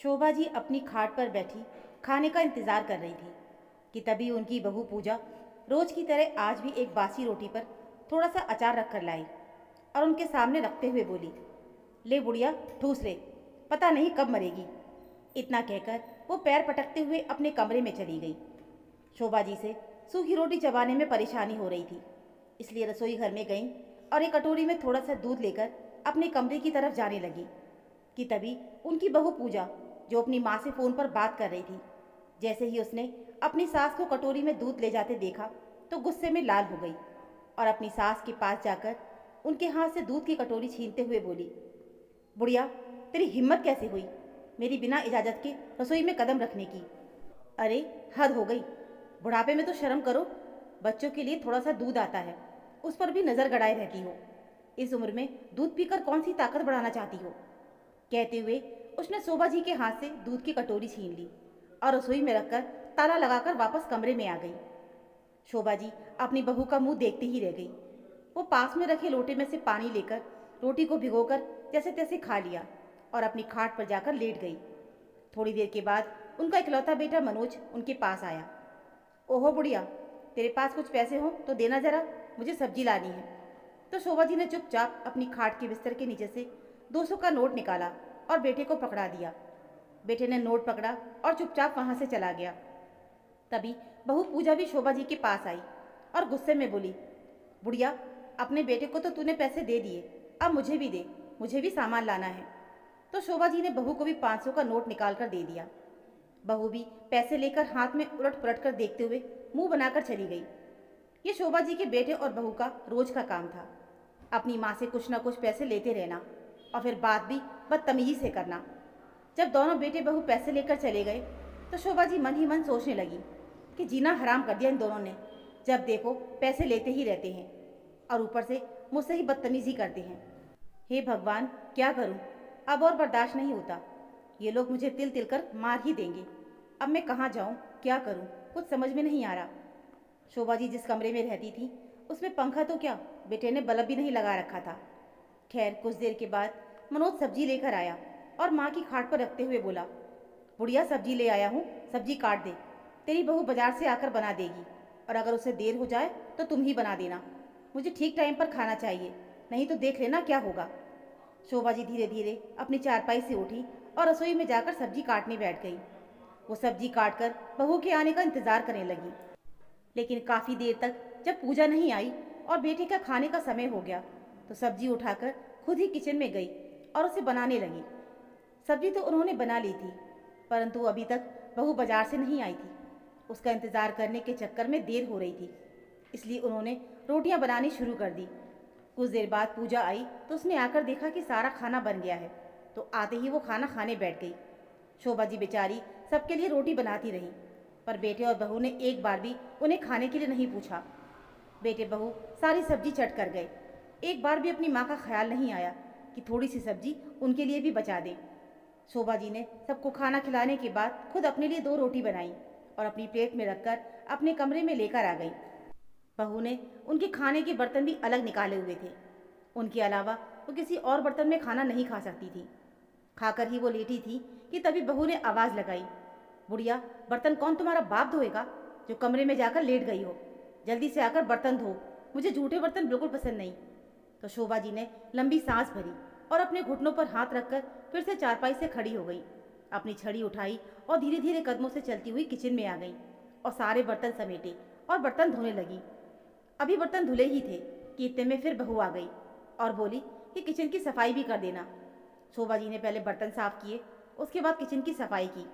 शोभा जी अपनी खाट पर बैठी खाने का इंतजार कर रही थी कि तभी उनकी बहू पूजा रोज की तरह आज भी एक बासी रोटी पर थोड़ा सा अचार रखकर लाई और उनके सामने रखते हुए बोली, ले बुढ़िया ठूस ले, पता नहीं कब मरेगी। इतना कहकर वो पैर पटकते हुए अपने कमरे में चली गई। शोभा जी से सूखी रोटी चबाने में परेशानी हो रही थी, इसलिए रसोई घर में गईं और एक कटोरी में थोड़ा सा दूध लेकर अपने कमरे की तरफ जाने लगी कि तभी उनकी बहू पूजा, जो अपनी माँ से फ़ोन पर बात कर रही थी, जैसे ही उसने अपनी सास को कटोरी में दूध ले जाते देखा तो गुस्से में लाल हो गई और अपनी सास के पास जाकर उनके हाथ से दूध की कटोरी छीनते हुए बोली, बुढ़िया तेरी हिम्मत कैसे हुई मेरी बिना इजाज़त के रसोई में कदम रखने की। अरे हद हो गई, बुढ़ापे में तो शर्म करो। बच्चों के लिए थोड़ा सा दूध आता है, उस पर भी नज़र गड़ाए रहती हो। इस उम्र में दूध पीकर कौन सी ताकत बढ़ाना चाहती हो। कहते हुए उसने शोभा जी के हाथ से दूध की कटोरी छीन ली और रसोई में रखकर ताला लगाकर वापस कमरे में आ गई। शोभा जी अपनी बहू का मुंह देखते ही रह गई। वो पास में रखे लोटे में से पानी लेकर रोटी को भिगोकर जैसे तैसे खा लिया और अपनी खाट पर जाकर लेट गई। थोड़ी देर के बाद उनका इकलौता बेटा मनोज उनके पास आया। ओहो बुढ़िया, तेरे पास कुछ पैसे हो तो देना जरा, मुझे सब्जी लानी है। तो शोभा जी ने चुपचाप अपनी खाट के बिस्तर के नीचे से 200 का नोट निकाला और बेटे को पकड़ा दिया। बेटे ने नोट पकड़ा और चुपचाप वहां से चला गया। तभी बहू पूजा भी शोभा जी के पास आई और गुस्से में बोली, बुढ़िया अपने बेटे को तो तूने पैसे दे दिए, अब मुझे भी दे, मुझे भी सामान लाना है। तो शोभा जी ने बहू को भी 500 का नोट निकाल कर दे दिया। बहू भी पैसे लेकर हाथ में उलट पुलट कर देखते हुए मुंह बनाकर चली गई। ये शोभा जी के बेटे और बहू का रोज का काम था, अपनी माँ से कुछ ना कुछ पैसे लेते रहना और फिर बात भी बदतमीजी से करना। जब दोनों बेटे बहू पैसे लेकर चले गए तो शोभा जी मन ही मन सोचने लगी कि जीना हराम कर दिया इन दोनों ने। जब देखो पैसे लेते ही रहते हैं और ऊपर से मुझसे ही बदतमीजी करते हैं। हे भगवान, क्या करूं, अब और बर्दाश्त नहीं होता। ये लोग मुझे तिल तिल कर मार ही देंगे। अब मैं कहाँ जाऊं, क्या करूं, कुछ समझ में नहीं आ रहा। शोभा जी जिस कमरे में रहती थी उसमें पंखा तो क्या, बेटे ने बल्ब भी नहीं लगा रखा था। खैर कुछ देर के बाद मनोज सब्जी लेकर आया और माँ की खाट पर रखते हुए बोला, बुढ़िया सब्जी ले आया हूँ, सब्जी काट दे, तेरी बहू बाजार से आकर बना देगी और अगर उसे देर हो जाए तो तुम ही बना देना। मुझे ठीक टाइम पर खाना चाहिए, नहीं तो देख लेना क्या होगा। शोभा जी धीरे धीरे अपनी चारपाई से उठी और रसोई में जाकर सब्जी काटने बैठ गई। वो सब्जी काटकर बहू के आने का इंतजार करने लगी, लेकिन काफ़ी देर तक जब पूजा नहीं आई और बेटे का खाने का समय हो गया तो सब्जी उठाकर खुद ही किचन में गई और उसे बनाने लगी। सब्जी तो उन्होंने बना ली थी, परंतु अभी तक बहू बाजार से नहीं आई थी। उसका इंतज़ार करने के चक्कर में देर हो रही थी, इसलिए उन्होंने रोटियां बनानी शुरू कर दी। कुछ देर बाद पूजा आई तो उसने आकर देखा कि सारा खाना बन गया है, तो आते ही वो खाना खाने बैठ गई। शोभा जी बेचारी सबके लिए रोटी बनाती रही, पर बेटे और बहू ने एक बार भी उन्हें खाने के लिए नहीं पूछा। बेटे बहू सारी सब्जी चट कर गए। एक बार भी अपनी माँ का ख्याल नहीं आया कि थोड़ी सी सब्जी उनके लिए भी बचा दें। शोभा जी ने सबको खाना खिलाने के बाद खुद अपने लिए 2 रोटी बनाई और अपनी प्लेट में रखकर अपने कमरे में लेकर आ गई। बहू ने उनके खाने के बर्तन भी अलग निकाले हुए थे। उनके अलावा वो किसी और बर्तन में खाना नहीं खा सकती थी। खाकर ही वो लेटी थी कि तभी बहू ने आवाज़ लगाई, बुढ़िया बर्तन कौन तुम्हारा बाप धोएगा जो कमरे में जाकर लेट गई हो। जल्दी से आकर बर्तन धो, मुझे झूठे बर्तन बिल्कुल पसंद नहीं। तो शोभा जी ने लंबी सांस भरी और अपने घुटनों पर हाथ रखकर फिर से चारपाई से खड़ी हो गई। अपनी छड़ी उठाई और धीरे धीरे कदमों से चलती हुई किचन में आ गई और सारे बर्तन समेटे और बर्तन धोने लगी। अभी बर्तन धुले ही थे कि इतने में फिर बहू आ गई और बोली कि किचन की सफाई भी कर देना। शोभा जी ने पहले बर्तन साफ किए, उसके बाद किचन की सफाई की।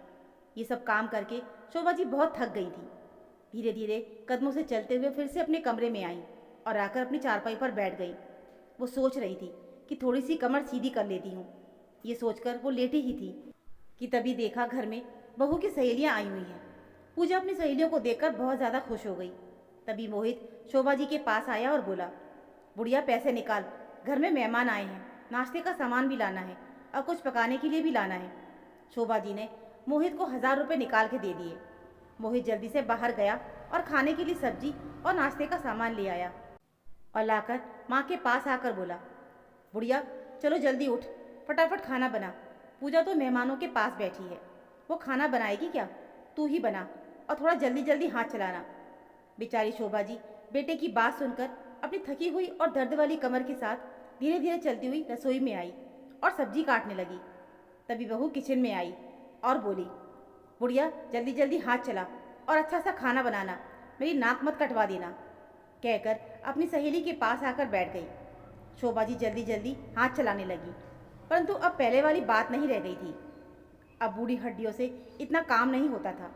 ये सब काम करके शोभा जी बहुत थक गई थी। धीरे धीरे कदमों से चलते हुए फिर से अपने कमरे में आई और आकर अपनी चारपाई पर बैठ गई। वो सोच रही थी कि थोड़ी सी कमर सीधी कर लेती हूँ। ये सोचकर वो लेटी ही थी कि तभी देखा घर में बहू की सहेलियाँ आई हुई हैं। पूजा अपनी सहेलियों को देखकर बहुत ज़्यादा खुश हो गई। तभी मोहित शोभा जी के पास आया और बोला, बुढ़िया पैसे निकाल, घर में मेहमान आए हैं, नाश्ते का सामान भी लाना है और कुछ पकाने के लिए भी लाना है। शोभा जी ने मोहित को 1000 रुपये निकाल के दे दिए। मोहित जल्दी से बाहर गया और खाने के लिए सब्जी और नाश्ते का सामान ले आया और लाकर माँ के पास आकर बोला, बुढ़िया चलो जल्दी उठ, फटाफट खाना बना, पूजा तो मेहमानों के पास बैठी है, वो खाना बनाएगी क्या? तू ही बना और थोड़ा जल्दी जल्दी हाथ चलाना। बेचारी शोभा जी बेटे की बात सुनकर अपनी थकी हुई और दर्द वाली कमर के साथ धीरे धीरे चलती हुई रसोई में आई और सब्जी काटने लगी। तभी बहू किचन में आई और बोली, बुढ़िया जल्दी जल्दी हाथ चला और अच्छा सा खाना बनाना, मेरी नाक मत कटवा देना, कहकर अपनी सहेली के पास आकर बैठ गई। शोभा जी जल्दी जल्दी हाथ चलाने लगी, परंतु अब पहले वाली बात नहीं रह गई थी। अब बूढ़ी हड्डियों से इतना काम नहीं होता था।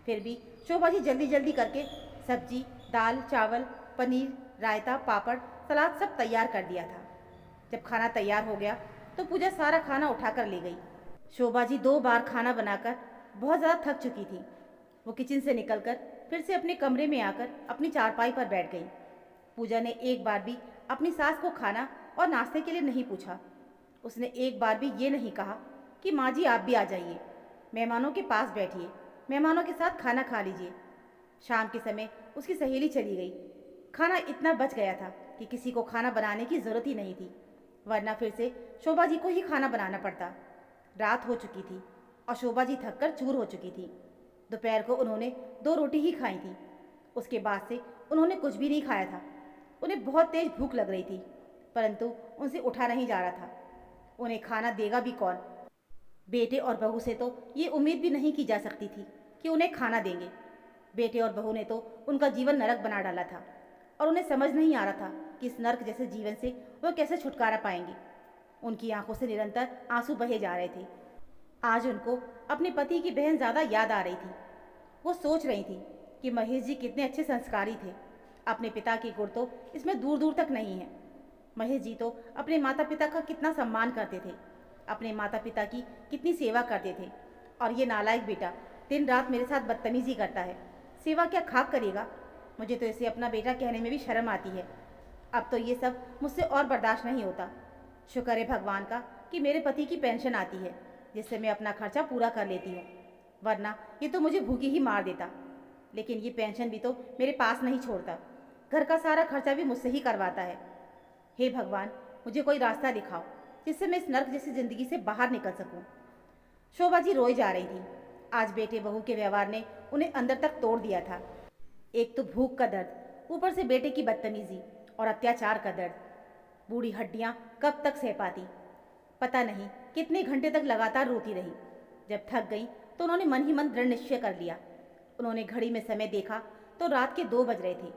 फिर भी शोभा जी जल्दी जल्दी करके सब्जी, दाल, चावल, पनीर, रायता, पापड़, सलाद सब तैयार कर दिया था। जब खाना तैयार हो गया तो पूजा सारा खाना उठाकर ले गई। शोभा जी 2 बार खाना बनाकर बहुत ज़्यादा थक चुकी थी। वो किचन से निकलकर फिर से अपने कमरे में आकर अपनी चारपाई पर बैठ गई। पूजा ने एक बार भी अपनी सास को खाना और नाश्ते के लिए नहीं पूछा। उसने एक बार भी ये नहीं कहा कि माँ जी आप भी आ जाइए, मेहमानों के पास बैठिए, मेहमानों के साथ खाना खा लीजिए। शाम के समय उसकी सहेली चली गई। खाना इतना बच गया था कि किसी को खाना बनाने की ज़रूरत ही नहीं थी, वरना फिर से शोभा जी को ही खाना बनाना पड़ता। रात हो चुकी थी और शोभा जी थक कर चूर हो चुकी थी। दोपहर को उन्होंने 2 रोटी ही खाई थी। उसके बाद से उन्होंने कुछ भी नहीं खाया था। उन्हें बहुत तेज भूख लग रही थी, परंतु उनसे उठा नहीं जा रहा था। उन्हें खाना देगा भी कौन? बेटे और बहू से तो ये उम्मीद भी नहीं की जा सकती थी कि उन्हें खाना देंगे। बेटे और बहू ने तो उनका जीवन नरक बना डाला था और उन्हें समझ नहीं आ रहा था कि इस नरक जैसे जीवन से वह कैसे छुटकारा पाएंगे। उनकी आंखों से निरंतर आंसू बहे जा रहे थे। आज उनको अपने पति की बहन ज़्यादा याद आ रही थी। वो सोच रही थी कि महेश जी कितने अच्छे संस्कारी थे। अपने पिता के गुण तो इसमें दूर दूर तक नहीं है। महेश जी तो अपने माता पिता का कितना सम्मान करते थे, अपने माता पिता की कितनी सेवा करते थे, और ये नालायक बेटा दिन रात मेरे साथ बदतमीजी करता है। सेवा क्या खाक करेगा? मुझे तो इसे अपना बेटा कहने में भी शर्म आती है। अब तो ये सब मुझसे और बर्दाश्त नहीं होता। शुक्र है भगवान का कि मेरे पति की पेंशन आती है, जिससे मैं अपना खर्चा पूरा कर लेती हूँ, वरना ये तो मुझे भूखी ही मार देता। लेकिन ये पेंशन भी तो मेरे पास नहीं छोड़ता, घर का सारा खर्चा भी मुझसे ही करवाता है। हे भगवान, मुझे कोई रास्ता दिखाओ जिससे मैं इस नर्क जैसी ज़िंदगी से बाहर निकल सकूं। शोभा जी रोई जा रही थी। आज बेटे बहू के व्यवहार ने उन्हें अंदर तक तोड़ दिया था। एक तो भूख का दर्द, ऊपर से बेटे की बदतमीजी और अत्याचार का दर्द। बूढ़ी हड्डियां कब तक सह पाती? पता नहीं कितने घंटे तक लगातार रोती रही। जब थक गई तो उन्होंने मन ही मन दृढ़ निश्चय कर लिया। उन्होंने घड़ी में समय देखा तो रात के 2 बज रहे थे।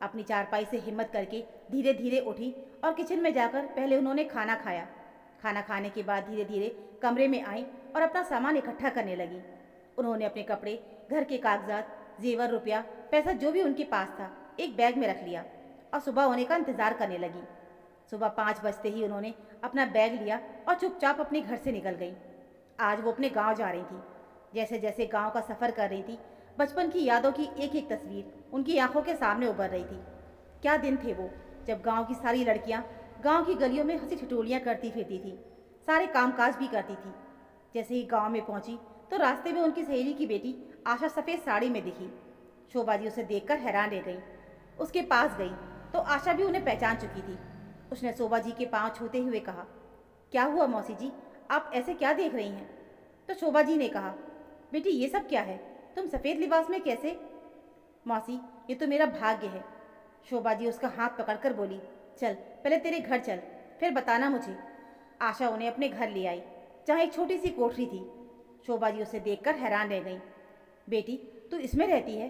अपनी चारपाई से हिम्मत करके धीरे धीरे उठी और किचन में जाकर पहले उन्होंने खाना खाया। खाना खाने के बाद धीरे धीरे कमरे में आई और अपना सामान इकट्ठा करने लगी। उन्होंने अपने कपड़े, घर के कागजात, जेवर, रुपया, पैसा जो भी उनके पास था एक बैग में रख लिया और सुबह होने का इंतज़ार करने लगी। सुबह 5 बजते ही उन्होंने अपना बैग लिया और चुपचाप अपने घर से निकल गई। आज वो अपने गांव जा रही थी। जैसे जैसे गांव का सफ़र कर रही थी, बचपन की यादों की एक एक तस्वीर उनकी आंखों के सामने उभर रही थी। क्या दिन थे वो, जब गांव की सारी लड़कियां गांव की गलियों में हंसी ठिठोलियां करती फिरती थी, सारे कामकाज भी करती थी। जैसे ही गांव में पहुंची तो रास्ते में उनकी सहेली की बेटी आशा सफ़ेद साड़ी में दिखी। शोभा जी उसे देखकर हैरान रह गई। उसके पास गई तो आशा भी उन्हें पहचान चुकी थी। उसने शोभा जी के पांव छूते हुए कहा, क्या हुआ मौसी जी, आप ऐसे क्या देख रही हैं? तो शोभा जी ने कहा, बेटी ये सब क्या है, तुम सफ़ेद लिबास में कैसे? मौसी, ये तो मेरा भाग्य है। शोभा जी उसका हाथ पकड़कर बोली, चल पहले तेरे घर चल, फिर बताना मुझे। आशा उन्हें अपने घर ले आई, जहाँ एक छोटी सी कोठरी थी। शोभा जी उसे देखकर हैरान रह गई। बेटी तू इसमें रहती है?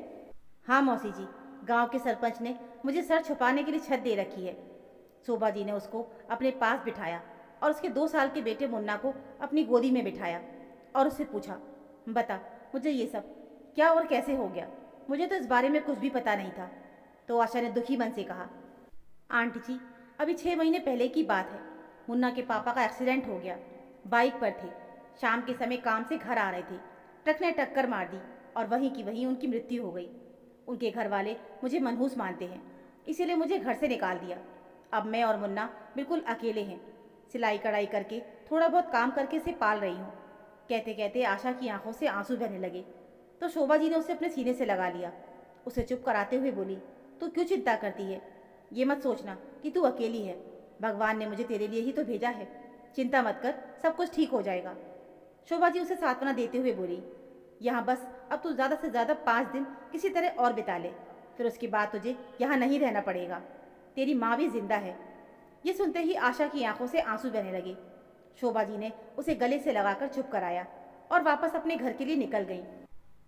हाँ मौसी जी, गांव के सरपंच ने मुझे सर छुपाने के लिए छत दे रखी है। शोभा जी ने उसको अपने पास बिठाया और उसके 2 साल के बेटे मुन्ना को अपनी गोदी में बिठाया और उससे पूछा, बता मुझे ये सब क्या और कैसे हो गया? मुझे तो इस बारे में कुछ भी पता नहीं था। तो आशा ने दुखी मन से कहा, आंटी जी अभी 6 महीने पहले की बात है। मुन्ना के पापा का एक्सीडेंट हो गया। बाइक पर थे, शाम के समय काम से घर आ रहे थे, ट्रक ने टक्कर मार दी और वहीं की वहीं उनकी मृत्यु हो गई। उनके घर वाले मुझे मनहूस मानते हैं, इसीलिए मुझे घर से निकाल दिया। अब मैं और मुन्ना बिल्कुल अकेले हैं। सिलाई कढ़ाई करके थोड़ा बहुत काम करके इसे पाल रही हूँ। कहते कहते आशा की आंखों से आंसू बहने लगे तो शोभा जी ने उसे अपने सीने से लगा लिया। उसे चुप कराते हुए बोली, तू क्यों चिंता करती है? ये मत सोचना कि तू अकेली है। भगवान ने मुझे तेरे लिए ही तो भेजा है। चिंता मत कर, सब कुछ ठीक हो जाएगा। शोभा जी उसे सांत्वना देते हुए बोली, यहाँ बस अब तू ज़्यादा से ज़्यादा 5 दिन किसी तरह और बिता ले, फिर उसके बाद तुझे यहाँ नहीं रहना पड़ेगा। तेरी माँ भी जिंदा है। ये सुनते ही आशा की आंखों से आंसू बहने लगे। शोभा जी ने उसे गले से लगाकर चुप कराया और वापस अपने घर के लिए निकल गईं।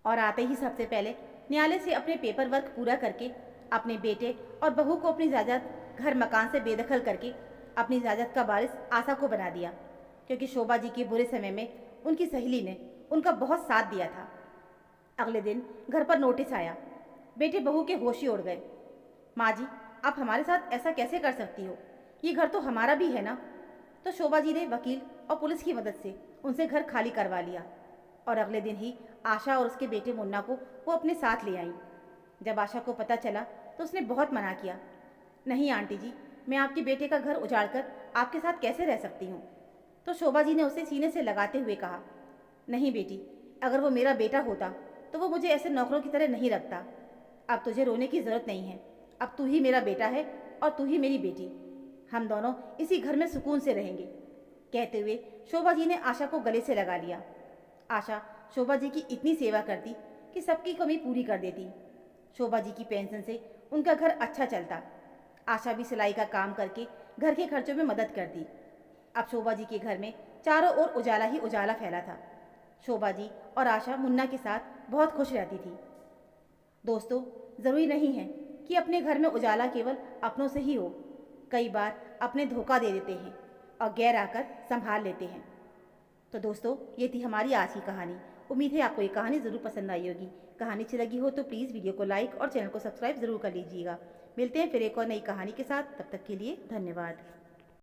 और आते ही सबसे पहले न्यायालय से अपने पेपर वर्क पूरा करके अपने बेटे और बहू को अपनी जायदाद घर मकान से बेदखल करके अपनी जायदाद का वारिस आशा को बना दिया, क्योंकि शोभा जी के बुरे समय में उनकी सहेली ने उनका बहुत साथ दिया था। अगले दिन घर पर नोटिस आया। बेटे बहू के होश ही उड़ गए। माँ जी, आप हमारे साथ ऐसा कैसे कर सकती हो? ये घर तो हमारा भी है ना। तो शोभा जी ने वकील और पुलिस की मदद से उनसे घर खाली करवा लिया और अगले दिन ही आशा और उसके बेटे मुन्ना को वो अपने साथ ले आई। जब आशा को पता चला तो उसने बहुत मना किया। नहीं आंटी जी, मैं आपके बेटे का घर उजाड़ कर आपके साथ कैसे रह सकती हूँ? तो शोभा जी ने उसे सीने से लगाते हुए कहा, नहीं बेटी, अगर वो मेरा बेटा होता तो वो मुझे ऐसे नौकरों की तरह नहीं रखता। अब तुझे रोने की ज़रूरत नहीं है। अब तू ही मेरा बेटा है और तू ही मेरी बेटी। हम दोनों इसी घर में सुकून से रहेंगे। कहते हुए शोभा जी ने आशा को गले से लगा लिया। आशा शोभा जी की इतनी सेवा करती कि सबकी कमी पूरी कर देती। शोभा जी की पेंशन से उनका घर अच्छा चलता। आशा भी सिलाई का काम करके घर के खर्चों में मदद करती। अब शोभा जी के घर में चारों ओर उजाला ही उजाला फैला था। शोभा जी और आशा मुन्ना के साथ बहुत खुश रहती थी। दोस्तों, ज़रूरी नहीं है कि अपने घर में उजाला केवल अपनों से ही हो। कई बार अपने धोखा दे देते हैं और गैर आकर संभाल लेते हैं। तो दोस्तों, ये थी हमारी आज की कहानी। उम्मीद है आपको ये कहानी ज़रूर पसंद आई होगी। कहानी अच्छी लगी हो तो प्लीज़ वीडियो को लाइक और चैनल को सब्सक्राइब ज़रूर कर लीजिएगा। मिलते हैं फिर एक और नई कहानी के साथ। तब तक के लिए धन्यवाद।